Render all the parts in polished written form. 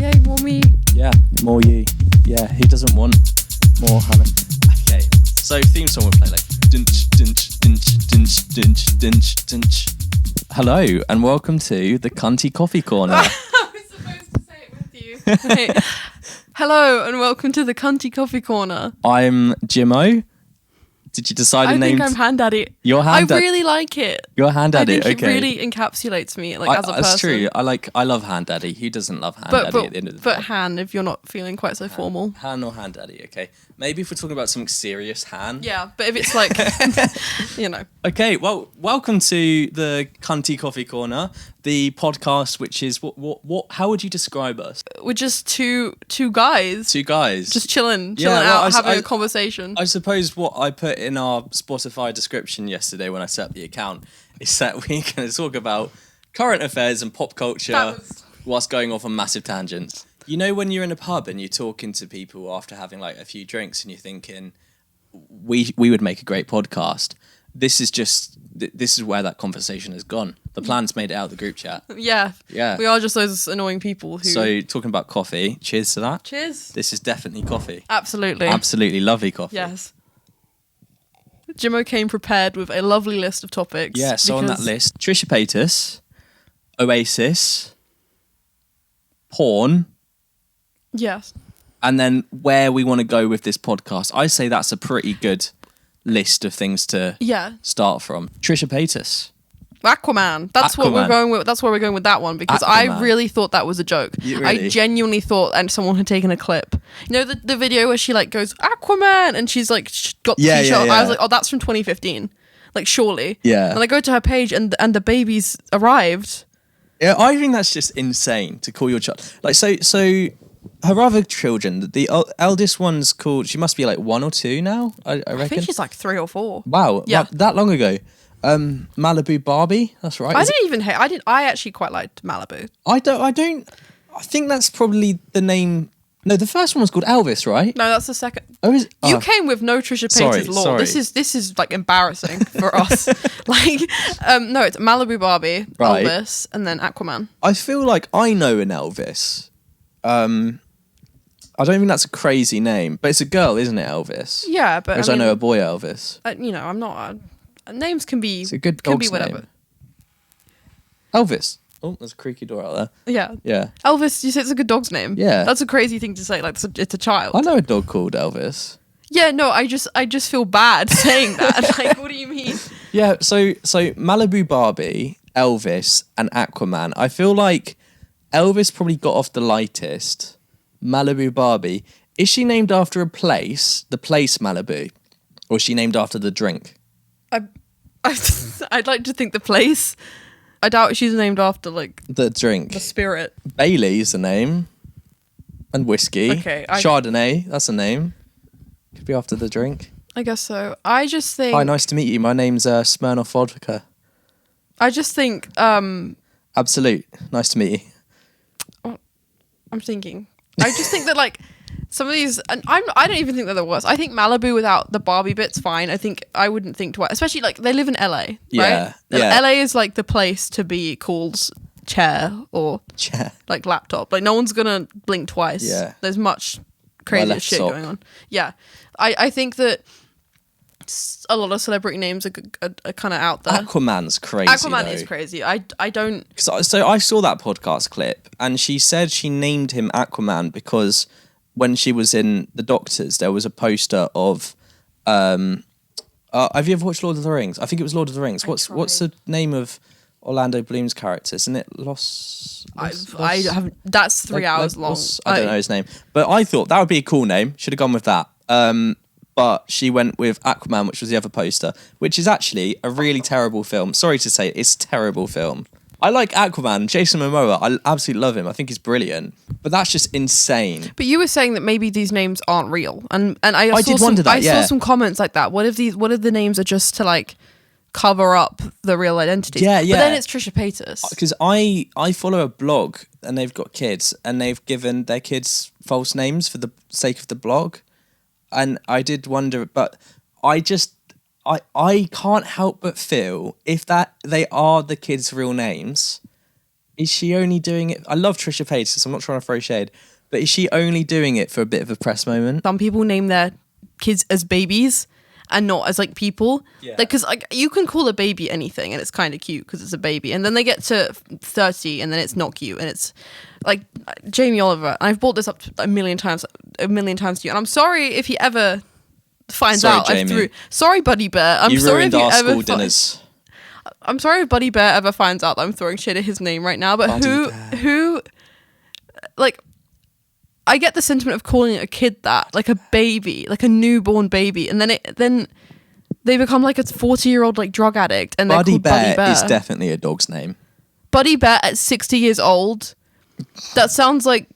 Yay, more me. Yeah, more you. Yeah, who doesn't want more Hannah? Okay, so theme song we'll play like dinch, dinch, dinch, dinch, dinch, dinch, dinch. Hello, and welcome to the Cunty Coffee Corner. I was supposed to say it with you. Wait. Hello, and welcome to the Cunty Coffee Corner. I'm Jimmo. Did you decide a name? I think I'm Hand Daddy. Your Hand Daddy. I really like it. Your Hand Daddy, I think okay. it really encapsulates me, like as a person. That's true. I love Hand Daddy. Who doesn't love Hand Daddy at the end of the day? But Han, if you're not feeling quite so formal. Han or Hand Daddy, okay. Maybe if we're talking about something serious, Han. Yeah, but if it's like, you know. Okay, well, welcome to the Cunty Coffee Corner, the podcast which is, how would you describe us? We're just two guys. Two guys. Just chilling Yeah, out, having a conversation. I suppose what I put in our Spotify description yesterday when I set up the account is that we're going to talk about current affairs and pop culture whilst going off on massive tangents. You know when you're in a pub and you're talking to people after having like a few drinks and you're thinking, we would make a great podcast. This is where that conversation has gone. The plan's made it out of the group chat. Yeah. We are just those annoying people who... So, talking about coffee, cheers to that. Cheers. This is definitely coffee. Absolutely. Absolutely lovely coffee. Yes. Jimmo came prepared with a lovely list of topics. Yeah, so on that list, Trisha Paytas, Oasis, porn... Yes. And then where we want to go with this podcast. I say that's a pretty good list of things to start from. Trisha Paytas. Aquaman. That's what we're going with. That's where we're going with that one because Aquaman. I really thought that was a joke. Really? I genuinely thought, and someone had taken a clip. You know the video where she like goes Aquaman and she's like got the t-shirt. Yeah. I was like, oh, that's from 2015. Like surely. Yeah. And I go to her page and the baby's arrived. Yeah, I think that's just insane to call your child like so. Her other children, the eldest one's called. She must be like 1 or 2 now. I reckon. I think she's like 3 or 4. Wow, yeah, that long ago. Malibu Barbie. That's right. I actually quite liked Malibu. I don't. I think that's probably the name. No, the first one was called Elvis, right? No, that's the second. Oh, you came with no Trisha Paytas lore. Sorry. This is like embarrassing for us. Like, no, it's Malibu Barbie, right. Elvis, and then Aquaman. I feel like I know an Elvis. I don't think that's a crazy name, but it's a girl, isn't it, Elvis? Yeah, but Whereas I know a boy Elvis. I'm not. Names can be. It's a good can dog's be whatever. name. Elvis. Oh, there's a creaky door out there. Yeah. Elvis. You say it's a good dog's name. Yeah. That's a crazy thing to say. Like it's a child. I know a dog called Elvis. Yeah. No. I just feel bad saying that. Like, what do you mean? Yeah. So Malibu Barbie, Elvis, and Aquaman. I feel like Elvis probably got off the lightest. Malibu Barbie. Is she named after a place? The place Malibu, or is she named after the drink? I'd like to think the place. I doubt she's named after like the drink. The spirit. Bailey's the name, and whiskey. Okay. Chardonnay. That's a name. Could be after the drink. I guess so. I just think. Hi, nice to meet you. My name's Smirnoff Vodka. I just think. Absolute. Nice to meet you. I'm thinking. I just think that like some of these, and I don't even think that they're worse. I think Malibu without the Barbie bit's fine. I think I wouldn't think twice, especially like they live in LA, right? Yeah. LA is like the place to be called chair or like laptop. Like no one's gonna blink twice. Yeah. There's much crazy shit going on. Yeah. I think that a lot of celebrity names are kind of out there. Aquaman's crazy. Aquaman is crazy. I don't. So I saw that podcast clip, and she said she named him Aquaman because when she was in the Doctors, there was a poster of. Have you ever watched Lord of the Rings? I think it was Lord of the Rings. What's the name of Orlando Bloom's character? Isn't it Los? I have. That's 3 hours long. I don't know his name, but I thought that would be a cool name. Should have gone with that. But she went with Aquaman, which was the other poster, which is actually a really terrible film. Sorry to say, it's a terrible film. I like Aquaman, Jason Momoa. I absolutely love him. I think he's brilliant. But that's just insane. But you were saying that maybe these names aren't real, and I did wonder that. I saw some comments like that. What if the names are just to like cover up the real identities? Yeah. But then it's Trisha Paytas. Because I follow a blog and they've got kids and they've given their kids false names for the sake of the blog. And I did wonder, but I can't help but feel if that they are the kids' real names, is she only doing it? I love Trisha Paytas, so I'm not trying to throw shade, but is she only doing it for a bit of a press moment? Some people name their kids as babies and not as like people. Yeah. Like, because like you can call a baby anything and it's kind of cute because it's a baby, and then they get to 30 and then it's not cute, and it's like Jamie Oliver. And I've brought this up a million times to you, and I'm sorry if he ever finds out. Jamie. Sorry, Buddy Bear. I'm You sorry ruined if you our ever school dinners. I'm sorry if Buddy Bear ever finds out that I'm throwing shit at his name right now, but who, like, I get the sentiment of calling a kid that, like a baby, like a newborn baby, and then they become like a 40-year-old like drug addict, and they're called Buddy Bear. Is definitely a dog's name. Buddy Bear at 60 years old. That sounds like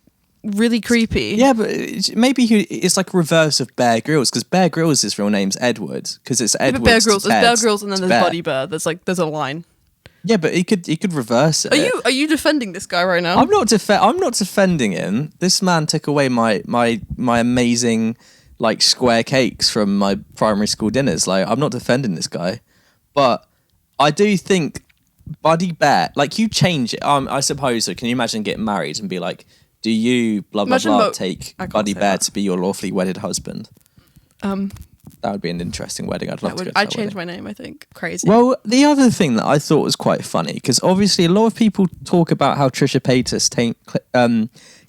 really creepy. Yeah, but maybe it's like reverse of Bear Grylls, because Bear Grylls' real name's Edward, because it's Edward. Bear Grylls, there's Bear Grylls, and then there's Buddy Bear. There's a line. Yeah, but he could reverse it. Are you defending this guy right now? I'm not defending him. This man took away my amazing like square cakes from my primary school dinners. Like, I'm not defending this guy, but I do think Buddy Bear, like, you change it. I suppose. So can you imagine getting married and be like, do you blah blah blah take Buddy Bear to be your lawfully wedded husband? That would be an interesting wedding. I'd love to go to I'd that change wedding. my name, I think. Crazy. Well, the other thing that I thought was quite funny, because obviously a lot of people talk about how Trisha Paytas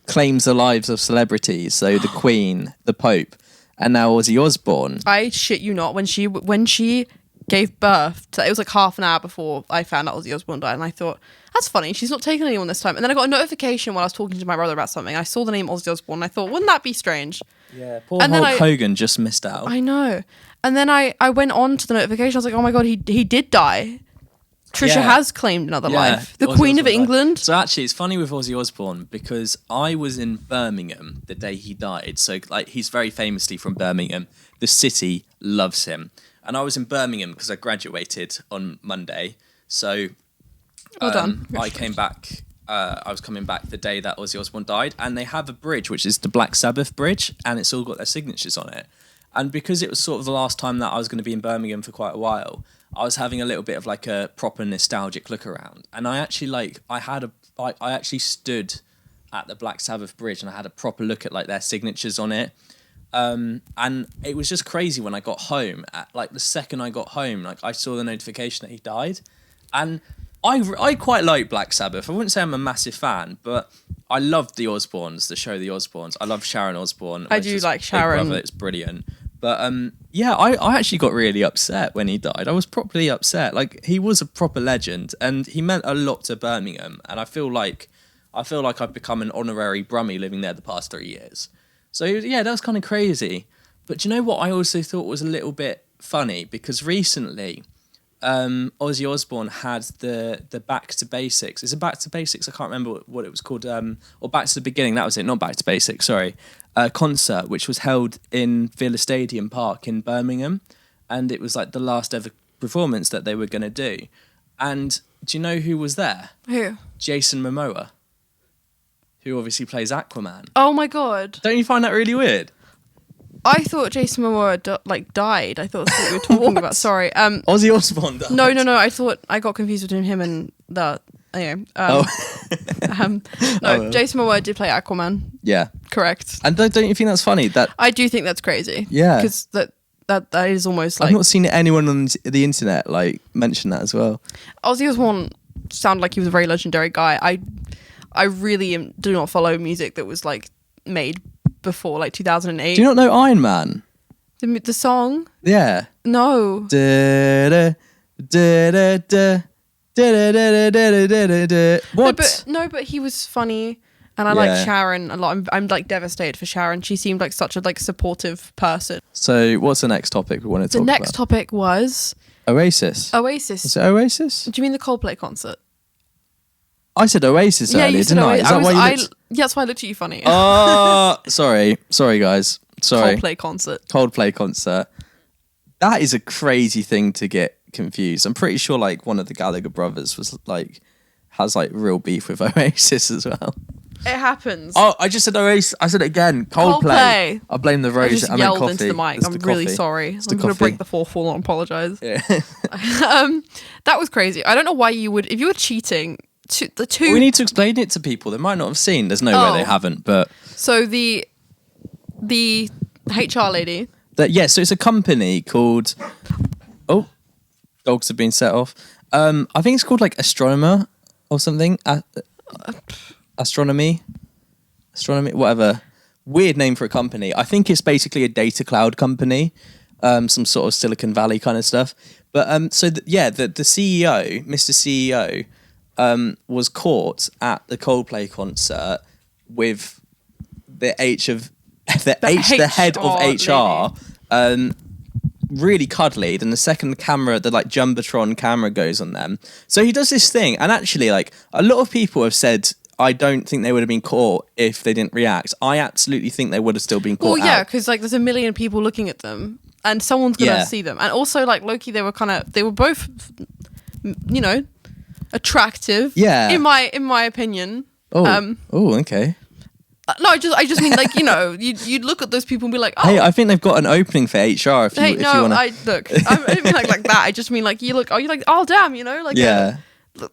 claims the lives of celebrities, so the Queen, the Pope, and now Ozzy Osbourne. I shit you not, when she gave birth to, it was like half an hour before I found out Ozzy Osbourne died, and I thought, that's funny, she's not taking anyone this time. And then I got a notification while I was talking to my brother about something. I saw the name Ozzy Osbourne, and I thought, wouldn't that be strange? Yeah, poor Hulk Hogan just missed out. I know. And then I went on to the notification. I was like, oh my God, he did die. Trisha has claimed another life. The Ozzy Queen of Osbourne England. died. So actually, it's funny with Ozzy Osbourne, because I was in Birmingham the day he died. So like, he's very famously from Birmingham. The city loves him. And I was in Birmingham because I graduated on Monday. So Well done. I came back. I was coming back the day that Ozzy Osbourne died, and they have a bridge, which is the Black Sabbath bridge, and it's all got their signatures on it. And because it was sort of the last time that I was going to be in Birmingham for quite a while, I was having a little bit of like a proper nostalgic look around. And I actually I actually stood at the Black Sabbath bridge, and I had a proper look at like their signatures on it. And it was just crazy when I got home. Like the second I got home, like I saw the notification that he died, and I quite like Black Sabbath. I wouldn't say I'm a massive fan, but I loved the Osbournes, the show The Osbournes. I love Sharon Osbourne. I do like Sharon. It's brilliant. But yeah, I actually got really upset when he died. I was properly upset. Like, he was a proper legend, and he meant a lot to Birmingham. And I feel like I've become an honorary Brummie living there the past 3 years. So yeah, that was kind of crazy. But do you know what I also thought was a little bit funny? Because recently, Ozzy Osbourne had the Back to Basics. Is it Back to Basics? I can't remember what it was called. Or Back to the Beginning. That was it. Not Back to Basics. Sorry. Concert, which was held in Villa Stadium Park in Birmingham, and it was like the last ever performance that they were going to do. And do you know who was there? Who? Jason Momoa, who obviously plays Aquaman. Oh my God. Don't you find that really weird? I thought Jason Momoa died. I thought that's what we were talking about. Sorry. Ozzy Osbourne died. No. I thought I got confused between him and the. Anyway. Jason Momoa did play Aquaman. Yeah. Correct. And don't you think that's funny? That I do think that's crazy. Yeah. Because that is almost like. I've not seen anyone on the internet like mention that as well. Ozzy Osbourne sounded like he was a very legendary guy. I really do not follow music that was like made before like 2008. Do you not know Iron Man? The song? Yeah. No. What? No, but he was funny, and I like Sharon a lot. I'm like devastated for Sharon. She seemed like such a like supportive person. So what's the next topic we want to talk about? The next topic was Oasis. Oasis. Is it Oasis? Do you mean the Coldplay concert? I said Oasis earlier, didn't I? Is that why you looked... Yeah, that's why I looked at you funny. Sorry guys. Sorry. Coldplay concert. That is a crazy thing to get confused. I'm pretty sure like one of the Gallagher brothers has real beef with Oasis as well. It happens. Oh, I just said Oasis. I said it again. Coldplay. I blame the rose. I just yelled into the mic. I'm really sorry. I'm going to break the fourth wall and apologise. Yeah. That was crazy. I don't know why you would, if you were cheating the two. We need to explain it to people. They might not have seen. There's no way they haven't. But so the HR lady. So it's a company called. Oh, dogs have been set off. I think it's called like Astronomer or something. Astronomy, whatever. Weird name for a company. I think it's basically a data cloud company, some sort of Silicon Valley kind of stuff. But the CEO, Mr. CEO, was caught at the Coldplay concert with the head of HR, really cuddly. Then the second the like Jumbotron camera goes on them. So he does this thing, and actually, like a lot of people have said, I don't think they would have been caught if they didn't react. I absolutely think they would have still been caught. Well, yeah, because like there's a million people looking at them, and someone's gonna see them. And also, like Loki, they were both, attractive. Yeah. In my opinion. Okay. No, I just mean like you'd look at those people and be like, oh. Hey, I think they've got an opening for HR. If you want to. I don't mean like that. I just mean like you're like, oh damn,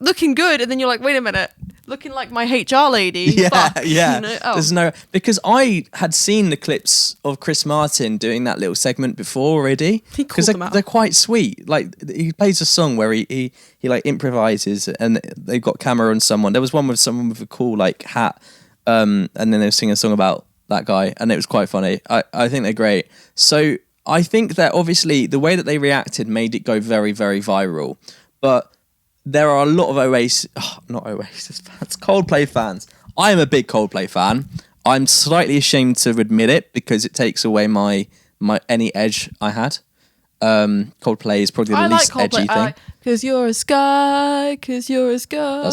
looking good, and then you're like, wait a minute, looking like my HR lady. Yeah, Fuck, yeah. There's because I had seen the clips of Chris Martin doing that little segment before already. Because they're quite sweet. Like he plays a song where he like improvises, and they've got camera on someone. There was one with someone with a cool like hat, and then they were singing a song about that guy, and it was quite funny. I think they're great. So I think that obviously the way that they reacted made it go very, very viral, but. There are a lot of Coldplay fans. I am a big Coldplay fan. I'm slightly ashamed to admit it because it takes away my any edge I had. Coldplay is probably the least edgy thing. Cause you're a sky. That's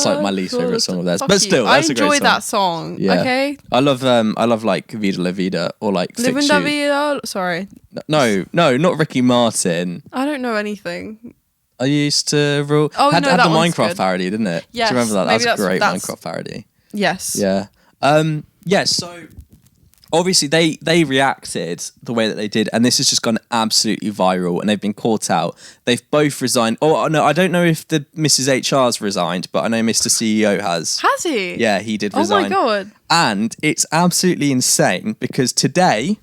like my least favourite song of theirs. But still, that's a great song. I enjoy that song. Yeah. Okay. I love like Vida La Vida or like Living La Vida. Sorry. No, not Ricky Martin. I don't know anything. I used to rule. Had the Minecraft parody, didn't it? Yes. Do you remember that? That's a great Minecraft parody. Yes. Yeah. So obviously they reacted the way that they did, and this has just gone absolutely viral, and they've been caught out. They've both resigned. Oh no, I don't know if the Mrs. HR's resigned, but I know Mr. CEO has. Has he? Yeah, he did resign. Oh my god! And it's absolutely insane because today,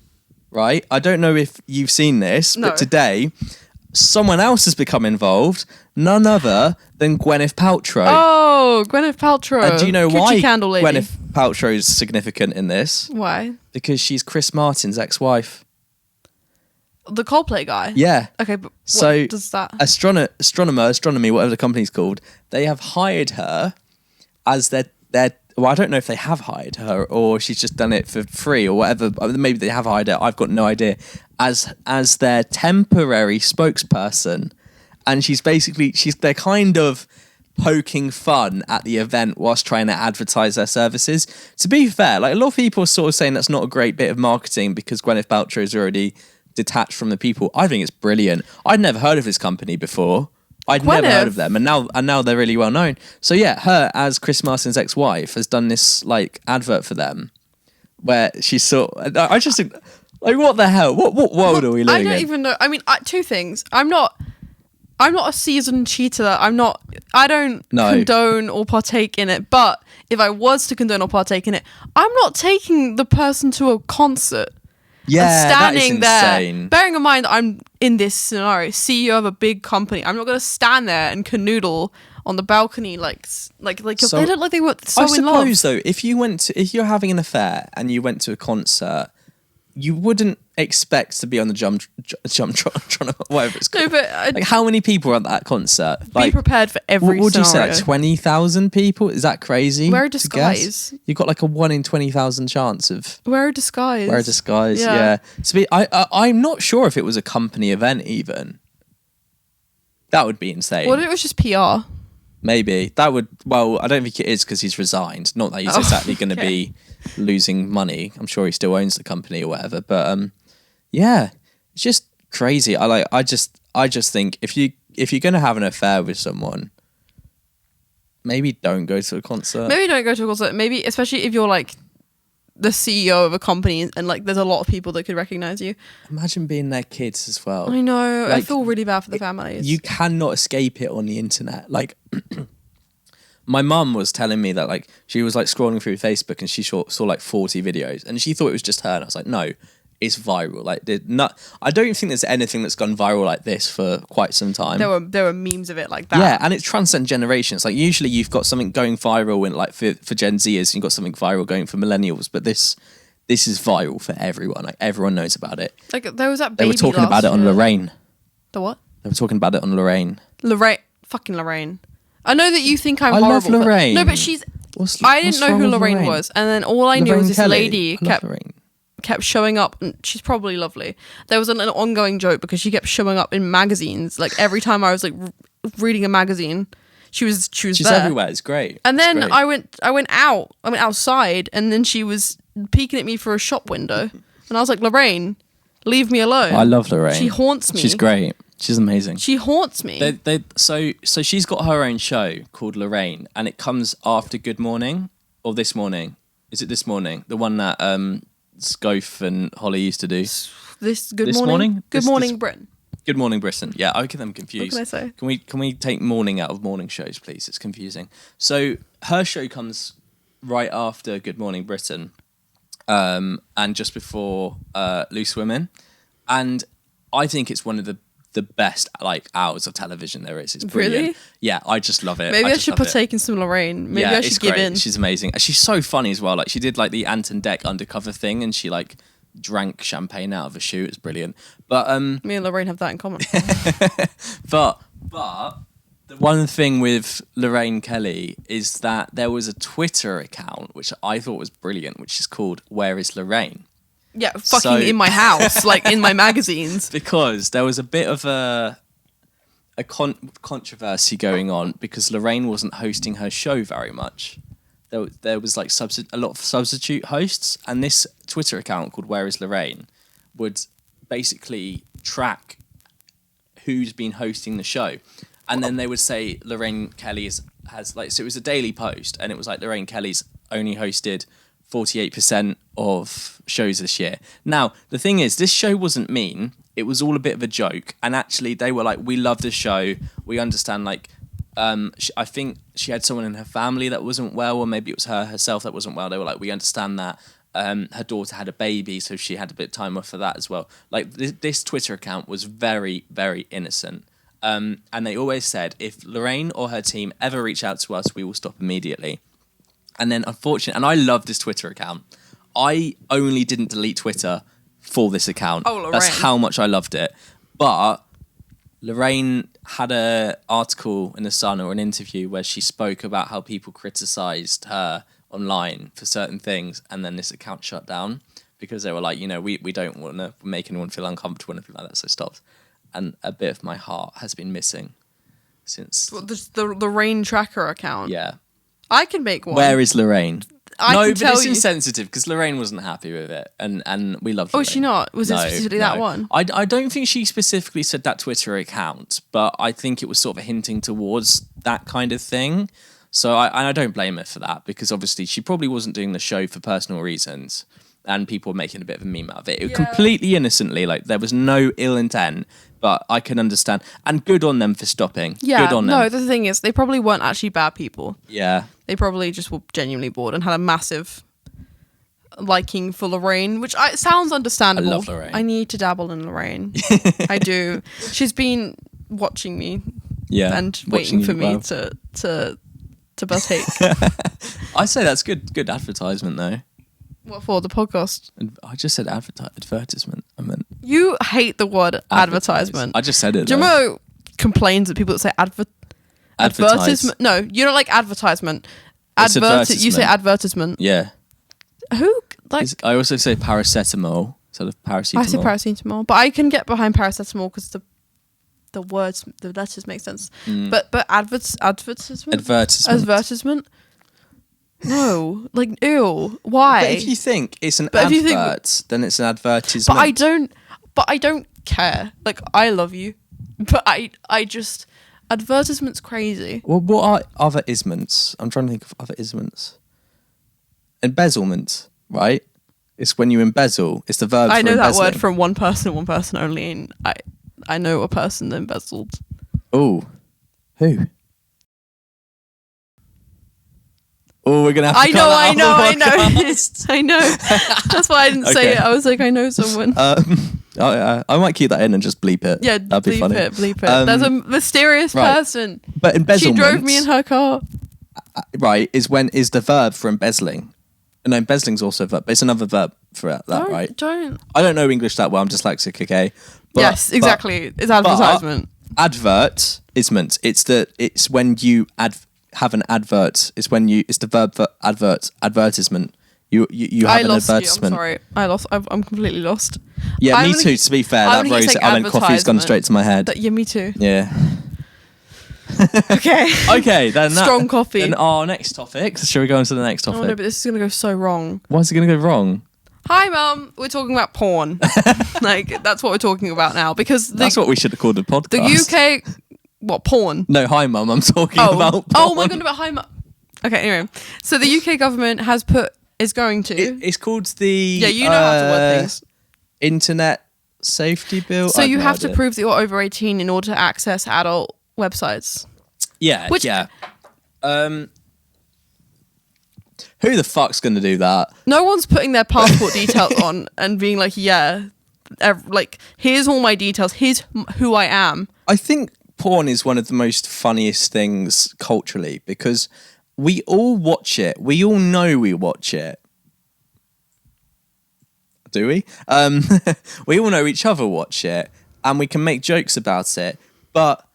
right? I don't know if you've seen this, but today. Someone else has become involved, none other than Gwyneth Paltrow. Oh, Gwyneth Paltrow. And do you know why Gwyneth Paltrow is significant in this? Why? Because she's Chris Martin's ex-wife. The Coldplay guy? Yeah. Okay, but what does that... Astronomy, whatever the company's called, they have hired her as their well, I don't know if they have hired her or she's just done it for free or whatever. Maybe they have hired her. I've got no idea. As their temporary spokesperson, and they're kind of poking fun at the event whilst trying to advertise their services. To be fair, like a lot of people are sort of saying that's not a great bit of marketing because Gwyneth Paltrow is already detached from the people. I think it's brilliant. I'd never heard of this company before. I'd never heard of them, and now they're really well known. So yeah, her as Chris Martin's ex-wife has done this like advert for them, where she's I just think, like, what the hell? What world are we living in? I don't even know. I mean, two things. I'm not a seasoned cheater. I don't condone or partake in it. But if I was to condone or partake in it, I'm not taking the person to a concert. Yeah, standing that is insane. There, bearing in mind I'm in this scenario, CEO of a big company. I'm not going to stand there and canoodle on the balcony like so, they look like they were so in love. I suppose though, if you're having an affair and you went to a concert, you wouldn't expect to be on the Jumbotron, whatever it's called. No, but like, how many people are at that concert? Be prepared for every scenario. What would you say, like 20,000 people? Is that crazy? Wear a disguise. You've got like a 1 in 20,000 chance of... Wear a disguise. Yeah. So I'm not sure if it was a company event even. That would be insane. What if it was just PR? Maybe. That would... Well, I don't think it is because he's resigned. Not that he's exactly going to be losing money. I'm sure he still owns the company or whatever. But yeah, it's just crazy. I just think if you're going to have an affair with someone, maybe don't go to a concert. Maybe, especially if you're like the CEO of a company and like there's a lot of people that could recognize you. Imagine being their kids as well. I know. Like, I feel really bad for the families. You cannot escape it on the internet. Like my mum was telling me that like she was like scrolling through Facebook and she saw like 40 videos and she thought it was just her. And I was like, no, it's viral. Like, I don't think there's anything that's gone viral like this for quite some time. There were memes of it like that. Yeah, and it's transcend generations. Like usually you've got something going viral in like for Gen Zers, you've got something viral going for millennials, but this is viral for everyone. Like everyone knows about it. Like there was that They baby were talking about it on Lorraine. The what? They were talking about it on Lorraine. Fucking Lorraine. I know that you think I'm I horrible. love Lorraine. No, but I didn't know who Lorraine was, and then all I knew was this lady kept showing up, and she's probably lovely. There was an ongoing joke because she kept showing up in magazines. Like every time I was like reading a magazine, she's She's there. everywhere. It's great. And then great. I went outside, and then she was peeking at me through a shop window, and I was like, Lorraine, leave me alone. I love Lorraine. She haunts me. She's great. She's amazing. She haunts me. So she's got her own show called Lorraine, and it comes after Good Morning or This Morning. Is it This Morning? The one that Scof and Holly used to do. Good morning. Good morning, Britain. Good Morning Britain. Yeah, I get them confused. What can I say? Can we take morning out of morning shows, please? It's confusing. So her show comes right after Good Morning Britain, and just before Loose Women, and I think it's one of the best like hours of television there is. It's brilliant. Really? Yeah, I just love it. Maybe I should partake in some Lorraine. Maybe I should give in. She's amazing. She's so funny as well. Like she did like the Anton Deck undercover thing, and she like drank champagne out of a shoe. It's brilliant. But me and Lorraine have that in common. but the one thing with Lorraine Kelly is that there was a Twitter account which I thought was brilliant, which is called Where is Lorraine? Yeah, fucking in my house, like in my magazines. Because there was a bit of a controversy going on because Lorraine wasn't hosting her show very much. There was like a lot of substitute hosts, and this Twitter account called Where is Lorraine would basically track who's been hosting the show. And then they would say Lorraine Kelly has like, so it was a daily post, and it was like Lorraine Kelly's only hosted 48% of shows this year. Now, the thing is, this show wasn't mean. It was all a bit of a joke. And actually, they were like, we love the show. We understand, like, I think she had someone in her family that wasn't well, or maybe it was herself that wasn't well. They were like, we understand that. Her daughter had a baby, so she had a bit of time off for that as well. Like, this Twitter account was very, very innocent. And they always said, if Lorraine or her team ever reach out to us, we will stop immediately. And then, unfortunately, and I love this Twitter account. I only didn't delete Twitter for this account. Oh, Lorraine. That's how much I loved it. But Lorraine had an article in The Sun or an interview where she spoke about how people criticised her online for certain things, and then this account shut down because they were like, we don't want to make anyone feel uncomfortable or anything like that, so it stopped. And a bit of my heart has been missing since... The Lorraine tracker account? Yeah. I can make one. Where is Lorraine? But it's insensitive because Lorraine wasn't happy with it, and we love Lorraine. Oh, is she not? Was it specifically that one? I don't think she specifically said that Twitter account, but I think it was sort of hinting towards that kind of thing. So I don't blame her for that, because obviously she probably wasn't doing the show for personal reasons, and people were making a bit of a meme out of it. Completely innocently, like there was no ill intent. But I can understand. And good on them for stopping. Yeah, good on them. No, the thing is, they probably weren't actually bad people. Yeah. They probably just were genuinely bored and had a massive liking for Lorraine, which sounds understandable. I love Lorraine. I need to dabble in Lorraine. I do. She's been watching me and waiting for me to partake. I say that's good advertisement, though. What for? The podcast? I just said advertisement. I meant... You hate the word advertisement. I just said it. Jamo complains that people that say advertisement. No, you don't like advertisement. You say advertisement. Yeah. Who like? I also say paracetamol instead of paracetamol. I say paracetamol, but I can get behind paracetamol because the letters make sense. But advertisement. No, like ew. Why? But if you think it's an advert, then it's an advertisement. But I don't care. Like I love you, but I just advertisement's crazy. Well, what are other isments? I'm trying to think of other isments. Embezzlement, right? It's when you embezzle. It's the verb. I know that embezzling. word from one person only, and I know a person that embezzled. Oh, who? Oh, we're gonna have to I know. I I know. That's why I didn't say it. I was like, I know someone. I might keep that in and just bleep it. Yeah, that'd be funny. Bleep it. There's a mysterious person. But embezzlement, she drove me in her car. Right, is the verb for embezzling. No, embezzling's also a verb, but it's another verb for that, right? I don't know English that well. I'm dyslexic, okay? But, yes, exactly. It's advertisement. Advertisement. It's when you have an advert. It's the verb for advert. Advertisement. You have an advertisement. I'm sorry. I'm completely lost. Yeah, me too. To be fair, that rose almond coffee's gone straight to my head. Yeah, me too. Yeah. Okay. Then strong coffee. And our next topic. Shall we go on to the next topic? Oh no, but this is gonna go so wrong. Why is it gonna go wrong? Hi, Mum. We're talking about porn. Like that's what we're talking about now because that's what we should have called the podcast. The UK. What porn? No, hi, Mum. I'm talking about porn. Oh my god, about hi, Mum. Okay, anyway, so the UK government is going to. It's called the. Yeah, you know how to word things. Internet Safety Bill. So you have to prove that you're over 18 in order to access adult websites. Yeah, yeah. Who the fuck's gonna do that? No one's putting their passport details on and being like, here's all my details. Here's who I am. I think porn is one of the most funniest things culturally because we all watch it. We all know we watch it. Do we? We all know each other watch it and we can make jokes about it. But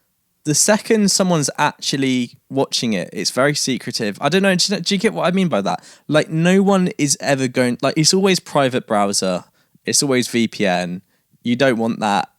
the second someone's actually watching it, it's very secretive. I don't know. Do you get what I mean by that? Like, no one is ever going... Like, it's always private browser. It's always VPN. You don't want that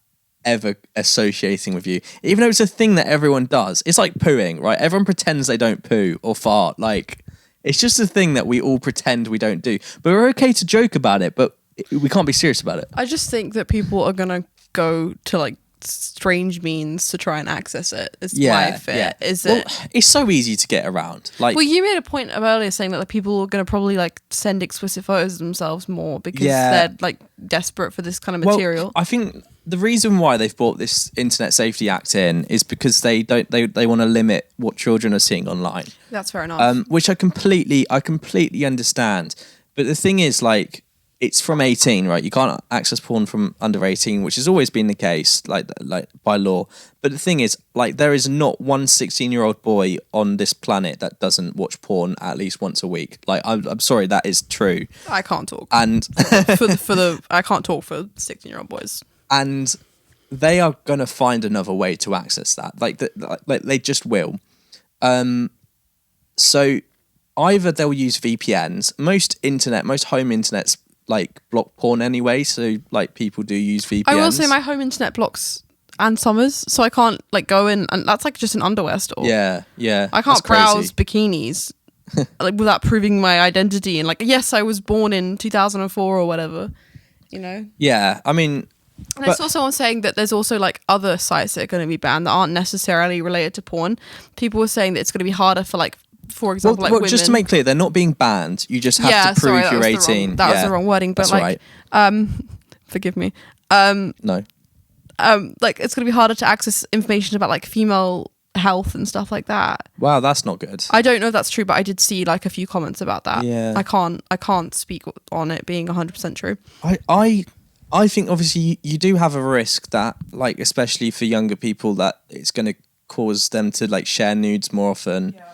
ever associating with you. Even though it's a thing that everyone does. It's like pooing, right? Everyone pretends they don't poo or fart. Like, it's just a thing that we all pretend we don't do. But we're okay to joke about it, but we can't be serious about it. I just think that people are going to go to, like, strange means to try and access it. It's it's so easy to get around. Like, well, you made a point earlier saying that like people are going to probably like send explicit photos of themselves more because they're like desperate for this kind of material. I think the reason why they've brought this Internet Safety Act in is because they want to limit what children are seeing online. That's fair enough. Which I completely understand. But the thing is, like, it's from 18, right? You can't access porn from under 18, which has always been the case, like by law. But the thing is, like, there is not one 16-year-old boy on this planet that doesn't watch porn at least once a week. Like, I'm sorry, that is true. I can't talk. And I can't talk for 16-year-old boys. And they are gonna find another way to access that. Like they just will. So either they'll use VPNs. Most home internets like block porn anyway, so like people do use VPNs. I will say my home internet blocks Ann Summers, so I can't like go in, and that's like just an underwear store. Yeah. I can't browse bikinis like without proving my identity and like, yes, I was born in 2004 or whatever, you know. Yeah, I mean, and it's also on saying that there's also like other sites that are going to be banned that aren't necessarily related to porn. People were saying that it's going to be harder for like, for example, like women. Just to make clear, they're not being banned. You just have to prove you're 18. That was the wrong wording, but like, right. Forgive me. No. Like it's going to be harder to access information about like female health and stuff like that. Wow, that's not good. I don't know if that's true, but I did see like a few comments about that. Yeah. I can't speak on it being 100% true. I think obviously you do have a risk that, like, especially for younger people, that it's going to cause them to like share nudes more often. Yeah.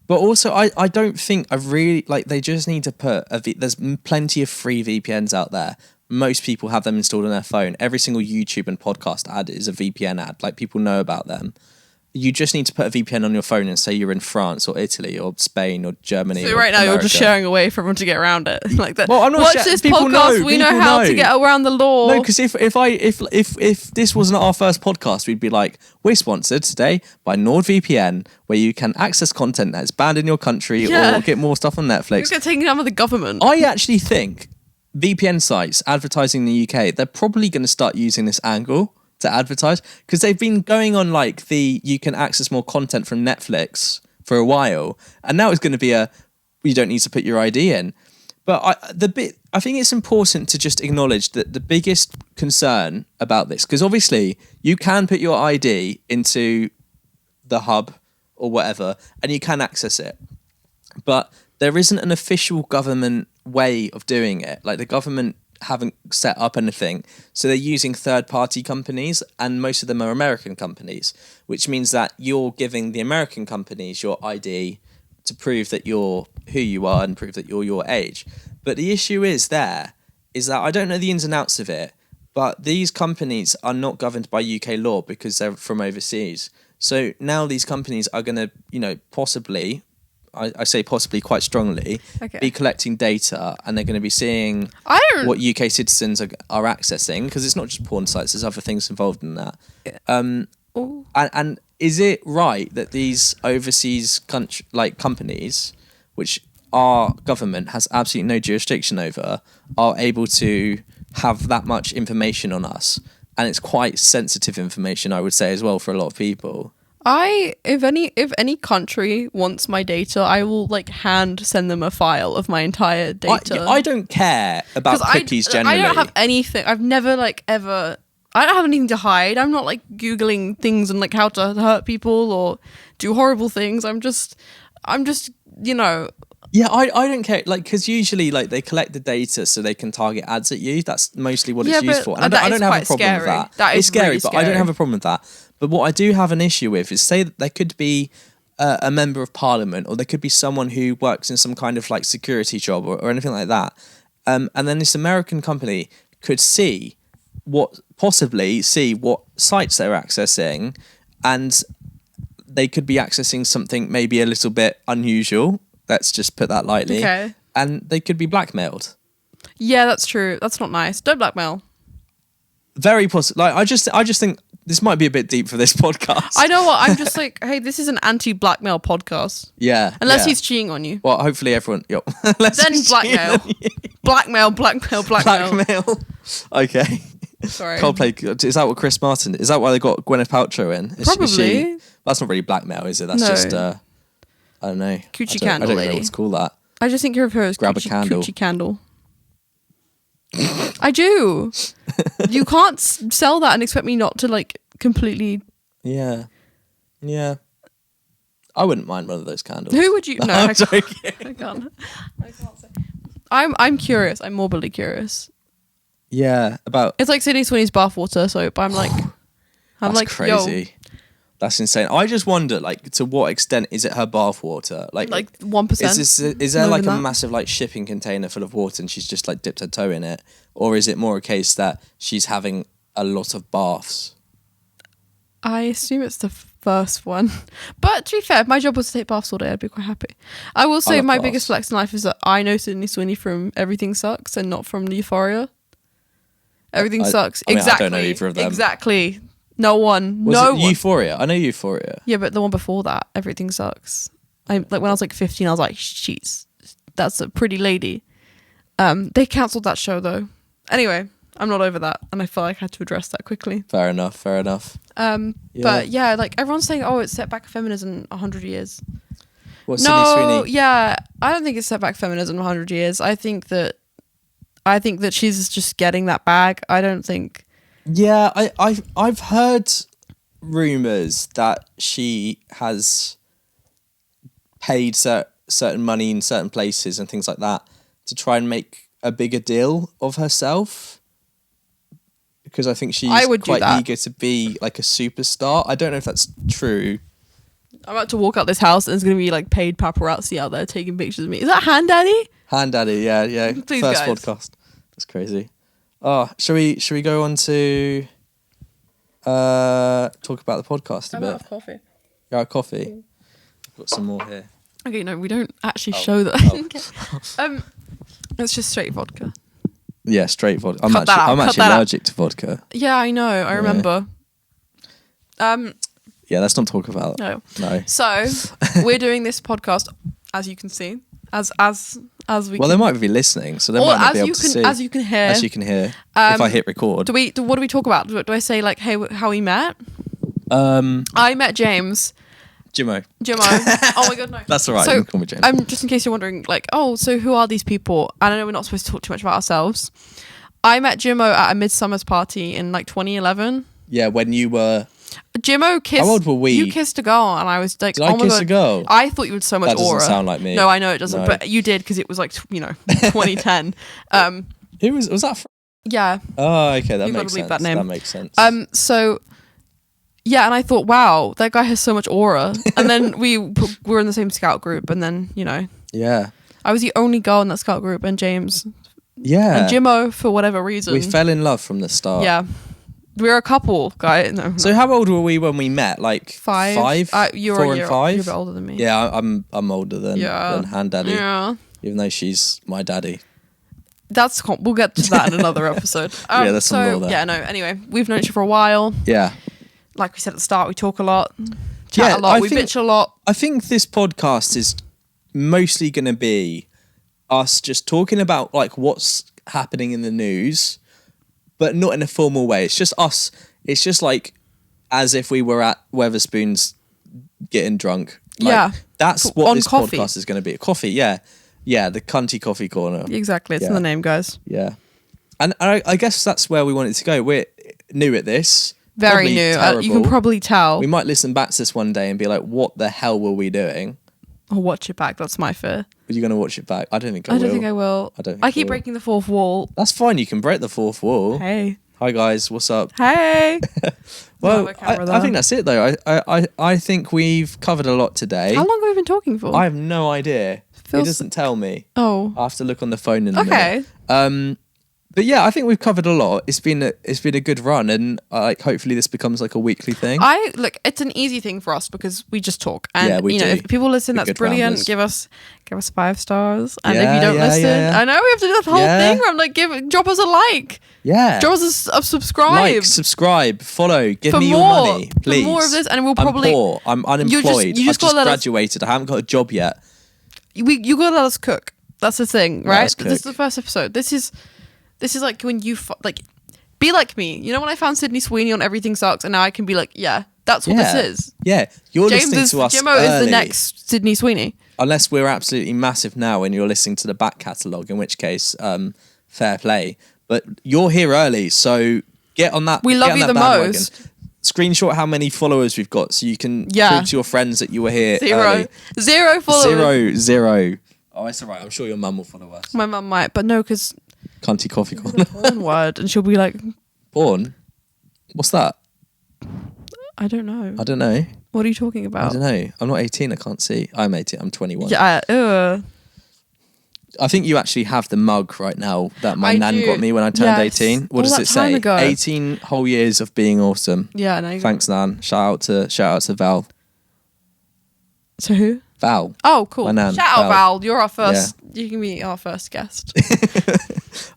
But also I don't think they just need to put there's plenty of free VPNs out there. Most people have them installed on their phone. Every single YouTube and podcast ad is a VPN ad. Like, people know about them. You just need to put a VPN on your phone and say you're in France or Italy or Spain or Germany. So right now America. You're just sharing a way for everyone to get around it, like that. Well, I'm not. Watch this podcast. We know how to get around the law. No, because if this wasn't our first podcast, we'd be like, we're sponsored today by NordVPN, where you can access content that's banned in your country or get more stuff on Netflix. You're taking down with the government. I actually think VPN sites advertising in the UK, they're probably going to start using this angle to advertise, because they've been going on like you can access more content from Netflix for a while, and now it's going to be you don't need to put your ID in. But I think it's important to just acknowledge that the biggest concern about this, because obviously you can put your ID into the hub or whatever, and you can access it. But there isn't an official government way of doing it. Like the government haven't set up anything. So they're using third-party companies, and most of them are American companies, which means that you're giving the American companies your ID to prove that you're who you are and prove that you're your age. But the issue is that I don't know the ins and outs of it, but these companies are not governed by UK law because they're from overseas. So now these companies are going to, possibly... I say possibly quite strongly, be collecting data, and they're going to be seeing what UK citizens are accessing, because it's not just porn sites, there's other things involved in that. And is it right that these overseas companies, which our government has absolutely no jurisdiction over, are able to have that much information on us? And it's quite sensitive information, I would say, as well, for a lot of people. If any country wants my data, I will hand send them a file of my entire data. I don't care about cookies generally. I don't have anything. I've never ever. I don't have anything to hide. I'm not Googling things and how to hurt people or do horrible things. I'm just Yeah, I don't care. Because usually they collect the data so they can target ads at you. That's mostly what it's used for. And I don't have a problem with that. That it's is really scary, but I don't have a problem with that. But what I do have an issue with is, say that there could be a member of parliament, or there could be someone who works in some kind of security job or anything like that. And then this American company could see what sites they're accessing, and they could be accessing something maybe a little bit unusual. Let's just put that lightly. Okay. And they could be blackmailed. Yeah, that's true. That's not nice. Don't blackmail. Very possible. I just think this might be a bit deep for this podcast. I know what. I'm just hey, this is an anti-blackmail podcast. Yeah. Unless he's cheating on you. Well, hopefully everyone... Then blackmail. Blackmail. Okay. Sorry. Coldplay. Is that what Chris Martin... Is that why they got Gwyneth Paltrow in? Probably. That's not really blackmail, is it? That's just... I don't know. Coochie candle lady. I don't know what to call that. I just think of her as Grab a candle. Coochie candle. I do. You can't sell that and expect me not to completely. Yeah. I wouldn't mind one of those candles. Who would you? No, I'm joking. I can't say. I'm curious. I'm morbidly curious. Yeah, about. It's like Sydney Sweeney's bathwater soap. That's crazy. Yo. That's insane. I just wonder, to what extent is it her bath water? 1%. Is there a massive shipping container full of water and she's just dipped her toe in it, or is it more a case that she's having a lot of baths? I assume it's the first one, but to be fair, if my job was to take baths all day, I'd be quite happy. I will say my biggest flex in life is that I know Sydney Sweeney from Everything Sucks and not from Euphoria. Everything Sucks. Exactly. I don't know either of them. Exactly. No one. Euphoria? I know Euphoria. Yeah, but the one before that, Everything Sucks. When I was 15, I was like, "She's that's a pretty lady." They cancelled that show though. Anyway, I'm not over that, and I felt like I had to address that quickly. Fair enough. But yeah, everyone's saying, "Oh, it's set back feminism 100 years." Sydney Sweeney? Yeah, I don't think it's set back feminism 100 years. I think that she's just getting that bag. I don't think. Yeah, I've heard rumours that she has paid certain money in certain places and things like that to try and make a bigger deal of herself, because I think she's quite eager to be a superstar. I don't know if that's true. I'm about to walk out this house and there's going to be paid paparazzi out there taking pictures of me. Is that Hand Daddy? Hand Daddy, yeah. Please, First guys. podcast. That's crazy. Oh, shall we go on to talk about the podcast a bit? I'm out of coffee. You're out of coffee? I've got some more here. Okay, no, we don't actually show that. It's just straight vodka. Yeah, straight vodka. I'm actually allergic to vodka. Yeah, I know. I remember. Yeah, let's not talk about No. So we're doing this podcast, as you can see, as we. Well, they might be listening, so they might not be able to see. As you can hear. If I hit record. What do we talk about? Do I say hey, how we met? I met James. Jimmo. Oh my god, no. That's all right. So, you can call me James. just in case you're wondering, so who are these people? I know we're not supposed to talk too much about ourselves. I met Jimmo at a midsummer's party in 2011. Yeah, when you were Jimmo kissed. How old were we? You kissed a girl, and I was like, Did "Oh I my kiss god!" a girl? I thought you had so much That doesn't aura. sound like me. No, I know it doesn't, No. but you did because it was like 2010. Who was that? Yeah. Oh, okay, that You've gotta makes bleep sense. that name. That makes sense. So yeah, and I thought, wow, that guy has so much aura. And then we were in the same scout group, and then yeah. I was the only girl in that scout group, and James Yeah. and Jimmo for whatever reason. We fell in love from the start. Yeah. We were a couple, guy. No. So how old were we when we met? Like Five. You were 4 a and year, 5? You're a bit older than me. Yeah, I'm older than Han Daddy. Yeah. Even though she's my daddy. We'll get to that in another episode. Yeah, there's some more there. Yeah, no. Anyway, we've known each other for a while. Yeah. Like we said at the start, we talk a lot, chat a lot, we bitch a lot. I think this podcast is mostly going to be us just talking about like what's happening in the news, but not in a formal way. It's just us. It's just like as if we were at Weatherspoons getting drunk. Like, yeah. That's what on this coffee. podcast is going to be. Coffee, yeah. Yeah, the cunty coffee corner. Exactly, it's in the name, guys. Yeah. And I guess that's where we wanted to go. We're new at this. Very Probably new. terrible. You can probably tell. We might listen back to this one day and be like, what the hell were we doing? I'll watch it back. That's my fear. Are you going to watch it back? I don't think I will. I don't think I will. I don't think I I keep will. breaking the fourth wall. That's fine. You can break the fourth wall. Hey. Hi, guys. What's up? Hey. Well, Have a camera I think that's it, though. I think we've covered a lot today. How long have we been talking for? I have no idea. It doesn't tell me. Oh. I have to look on the phone in a Okay. minute. But yeah, I think we've covered a lot. It's been a good run, and hopefully this becomes like a weekly thing. It's an easy thing for us because we just talk, and Yeah, we do. if people listen, We're that's good brilliant. ramblers. Give us 5 stars, and if Yeah, you don't yeah, listen, yeah. I know we have to do that whole Yeah. thing where I'm like, drop us a like, Yeah. drop us a subscribe. Like, subscribe, follow, give For me your more- money, please. for more of this, and we'll I'm probably. poor. I'm unemployed. you just I've just gotta let us- graduated. I haven't got a job yet. You gotta let us cook. That's the thing, right? us This is cook. the first episode. This is like when you be like me. You know when I found Sydney Sweeney on Everything Sucks, and now I can be like, yeah, that's what this is. Yeah, you're listening James to us Jimmo early. is the next Sydney Sweeney. Unless we're absolutely massive now and you're listening to the back catalogue, in which case, fair play. But you're here early, so get on that. We love get on you that the bandwagon. most. Screenshot how many followers we've got, so you can prove to your friends that you were here. 0. Early. 0 followers. 0. Oh, it's alright. I'm sure your mum will follow us. My mum might, but no, because Cunty coffee corner. one word, and she'll be like, Porn? What's that? I don't know. I don't know. What are you talking I about? don't know. I'm not 18. I can't see. I'm 18. I'm 21. Yeah. I think you actually have the mug right now that my I nan do. got me when I turned Yes. 18. What All does that it time say? ago. 18 whole years of being awesome. Yeah. No. Thanks, Nan. Shout out to Val. To who? Val. Oh, cool. My nan, Shout out, Val. Val. You're our first. You can be our first guest.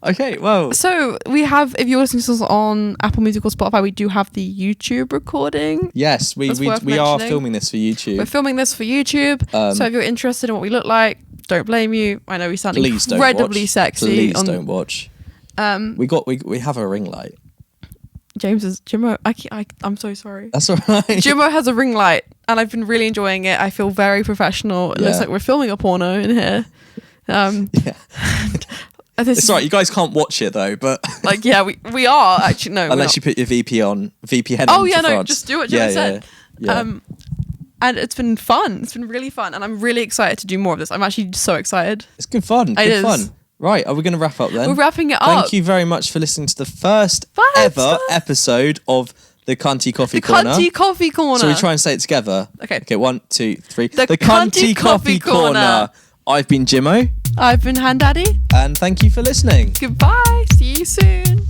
Okay, well. So we have, if you're listening to us on Apple Music or Spotify, we do have the YouTube recording. Yes, we That's worth are mentioning. filming this for YouTube. We're filming this for YouTube. So if you're interested in what we look like, don't blame you. I know we sound Please don't incredibly watch. sexy. Please don't watch. We have a ring light. Jimmo. I'm so sorry. That's all right. Jimmo has a ring light, and I've been really enjoying it. I feel very professional. It looks Yeah. like we're filming a porno in here. Yeah. It's all right. You guys can't watch it though, but Like, yeah, we are actually no. unless you put your VPN on. Oh for yeah, no, France. just do what Jimmo said. Yeah. And it's been fun. It's been really fun, and I'm really excited to do more of this. I'm actually so excited. It's good fun. It Good is. fun. Right, are we going to wrap up then? We're wrapping it up. Thank you very much for listening to the first ever episode of the Cunty Coffee Corner. Cunty Coffee Corner. So we try and say it together. Okay. Okay, 1, 2, 3. The Cunty Coffee Corner. I've been Jimmo, I've been Han Daddy. and thank you for listening. Goodbye. See you soon.